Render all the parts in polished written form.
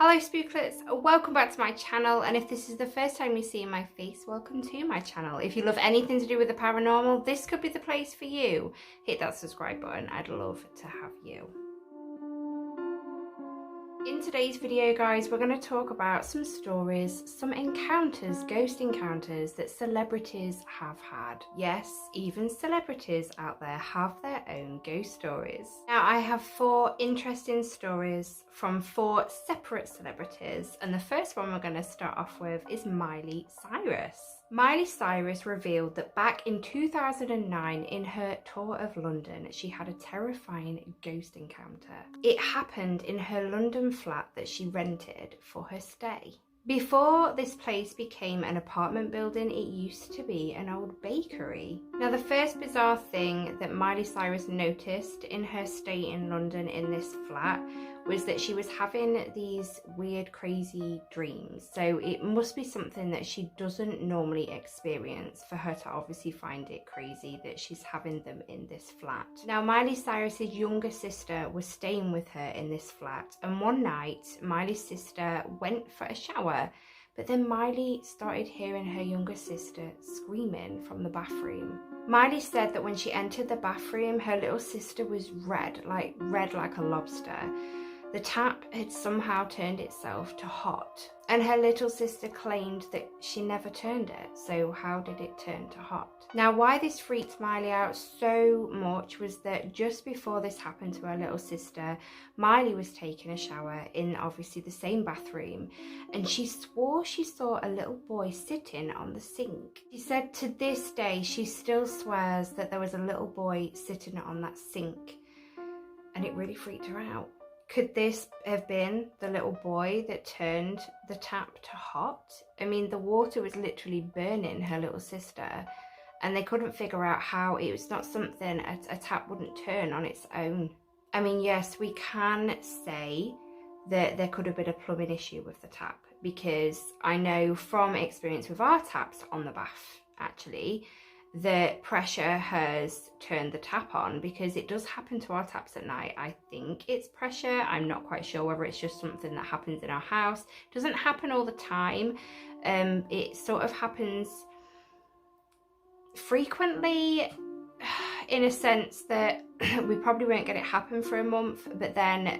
Hello Spooklets, welcome back to my channel, and if this is the first time you see my face, welcome to my channel. If you love anything to do with the paranormal, this could be the place for you. Hit that subscribe button, I'd love to have you. In today's video, guys, we're going to talk about some stories, some encounters, ghost encounters that celebrities have had. Yes, even celebrities out there have their own ghost stories. Now, I have 4 interesting stories from 4 separate celebrities, and the first one we're going to start off with is Miley Cyrus. Miley Cyrus revealed that back in 2009 in her tour of London, she had a terrifying ghost encounter. It happened in her London flat that she rented for her stay. Before this place became an apartment building, it used to be an old bakery. Now, the first bizarre thing that Miley Cyrus noticed in her stay in London in this flat was that she was having these weird, crazy dreams. So it must be something that she doesn't normally experience for her to obviously find it crazy that she's having them in this flat. Now, Miley Cyrus's younger sister was staying with her in this flat, and one night Miley's sister went for a shower, but then Miley started hearing her younger sister screaming from the bathroom. Miley said that when she entered the bathroom, her little sister was red like a lobster. The tap had somehow turned itself to hot, and her little sister claimed that she never turned it, so how did it turn to hot? Now, why this freaked Miley out so much was that just before this happened to her little sister, Miley was taking a shower in obviously the same bathroom, and she swore she saw a little boy sitting on the sink. She said to this day she still swears that there was a little boy sitting on that sink, and it really freaked her out. Could this have been the little boy that turned the tap to hot? I mean, the water was literally burning her little sister, and they couldn't figure out how. It was not something a tap wouldn't turn on its own. I mean, yes, we can say that there could have been a plumbing issue with the tap, because I know from experience with our taps on the bath, actually, the pressure has turned the tap on, because it does happen to our taps at night. I think it's pressure. I'm not quite sure whether it's just something that happens in our house. It doesn't happen all the time. It sort of happens frequently, in a sense that we probably won't get it happen for a month, but then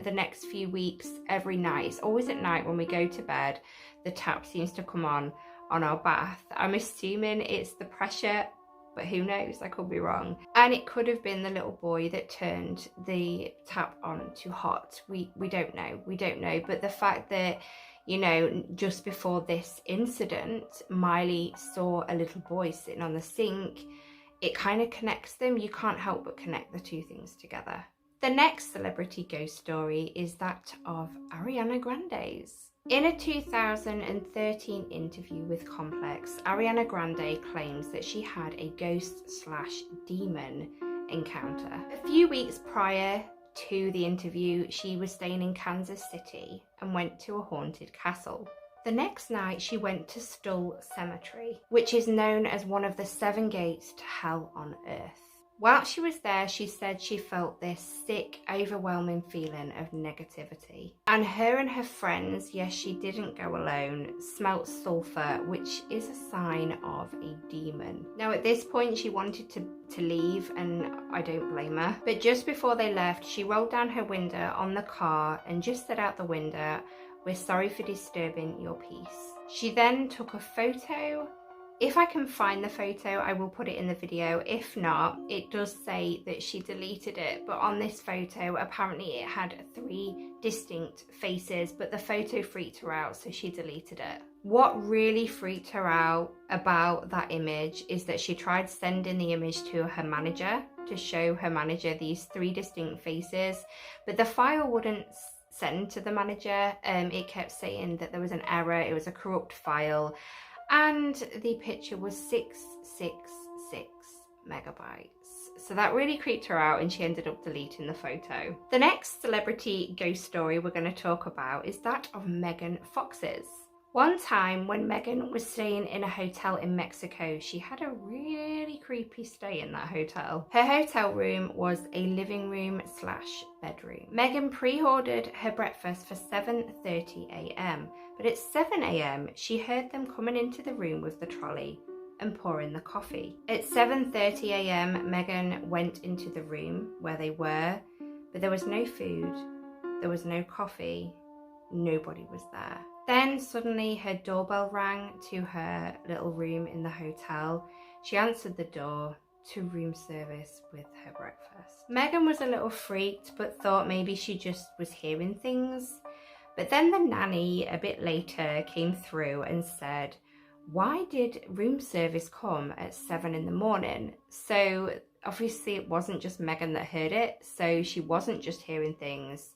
the next few weeks, every night, it's always at night when we go to bed, the tap seems to come on our bath. I'm assuming it's the pressure, but who knows, I could be wrong. And it could have been the little boy that turned the tap on to hot. We don't know, but the fact that, you know, just before this incident, Miley saw a little boy sitting on the sink, it kind of connects them. You can't help but connect the two things together. The next celebrity ghost story is that of Ariana Grande's. In a 2013 interview with Complex, Ariana Grande claims that she had a ghost/demon encounter. A few weeks prior to the interview, she was staying in Kansas City and went to a haunted castle. The next night, she went to Stull Cemetery, which is known as one of the 7 gates to hell on earth. While she was there, she said she felt this sick, overwhelming feeling of negativity. And her friends, yes, she didn't go alone, smelt sulfur, which is a sign of a demon. Now, at this point, she wanted to leave, and I don't blame her. But just before they left, she rolled down her window on the car and just said out the window, "We're sorry for disturbing your peace." She then took a photo. If I can find the photo, I will put it in the video. If not, it does say that she deleted it. But on this photo, apparently it had 3 distinct faces, but the photo freaked her out, so she deleted it. What really freaked her out about that image is that she tried sending the image to her manager to show her manager these 3 distinct faces, but the file wouldn't send to the manager. It kept saying that there was an error, it was a corrupt file, and the picture was 666 megabytes. So that really creeped her out, and she ended up deleting the photo. The next celebrity ghost story we're going to talk about is that of Megan Fox's. One time when Megan was staying in a hotel in Mexico, she had a really creepy stay in that hotel. Her hotel room was a living room / bedroom. Megan pre-ordered her breakfast for 7:30 a.m. but at 7 a.m. she heard them coming into the room with the trolley and pouring the coffee. At 7:30 a.m. Megan went into the room where they were, but there was no food, there was no coffee, nobody was there. Then suddenly her doorbell rang to her little room in the hotel. She answered the door to room service with her breakfast. Megan was a little freaked but thought maybe she just was hearing things. But then the nanny a bit later came through and said, why did room service come at 7 in the morning? So obviously it wasn't just Megan that heard it, so she wasn't just hearing things.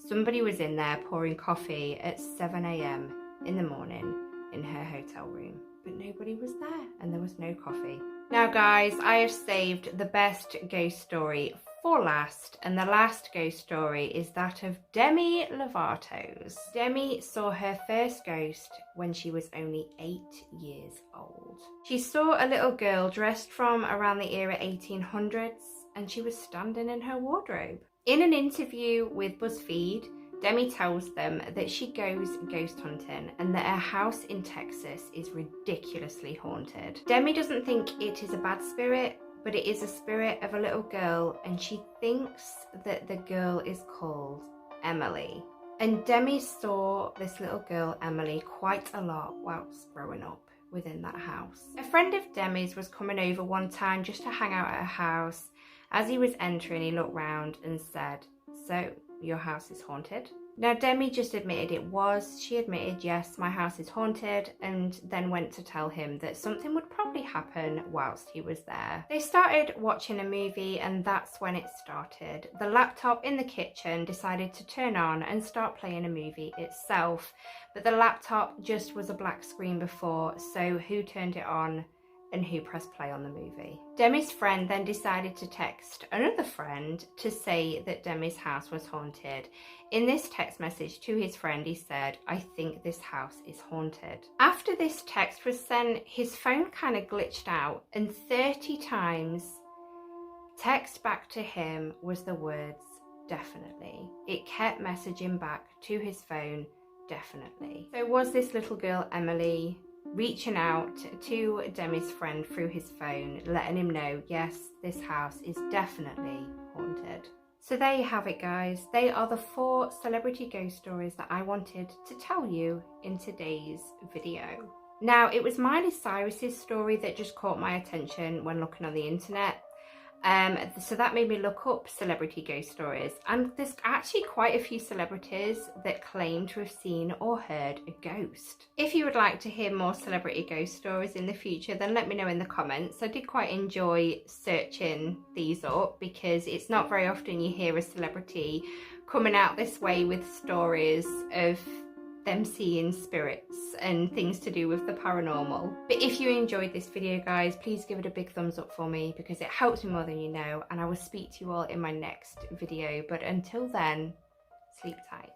Somebody was in there pouring coffee at 7 a.m. in the morning in her hotel room, but nobody was there and there was no coffee. Now guys, I have saved the best ghost story for last, and the last ghost story is that of Demi Lovato's. Demi saw her first ghost when she was only 8 years old. She saw a little girl dressed from around the era 1800s and she was standing in her wardrobe. In an interview with BuzzFeed, Demi tells them that she goes ghost hunting and that her house in Texas is ridiculously haunted. Demi doesn't think it is a bad spirit, but it is a spirit of a little girl, and she thinks that the girl is called Emily. And Demi saw this little girl Emily quite a lot whilst growing up within that house. A friend of Demi's was coming over one time just to hang out at her house. As he was entering, he looked round and said, "So, your house is haunted?" Now Demi just admitted it was. She admitted, yes, my house is haunted, and then went to tell him that something would probably happen whilst he was there. They started watching a movie, and that's when it started. The laptop in the kitchen decided to turn on and start playing a movie itself, but the laptop just was a black screen before, so who turned it on and who pressed play on the movie? Demi's friend then decided to text another friend to say that Demi's house was haunted. In this text message to his friend, he said, "I think this house is haunted." After this text was sent, his phone kind of glitched out, and 30 times text back to him was the words, "Definitely." It kept messaging back to his phone, "Definitely." So was this little girl Emily reaching out to Demi's friend through his phone, letting him know, yes, this house is definitely haunted. So there you have it, guys. They are the 4 celebrity ghost stories that I wanted to tell you in today's video. Now, it was Miley Cyrus's story that just caught my attention when looking on the internet. So that made me look up celebrity ghost stories, and there's actually quite a few celebrities that claim to have seen or heard a ghost. If you would like to hear more celebrity ghost stories in the future, then let me know in the comments. I did quite enjoy searching these up because it's not very often you hear a celebrity coming out this way with stories of them seeing spirits and things to do with the paranormal. But if you enjoyed this video, guys, please give it a big thumbs up for me because it helps me more than you know, and I will speak to you all in my next video. But until then, sleep tight.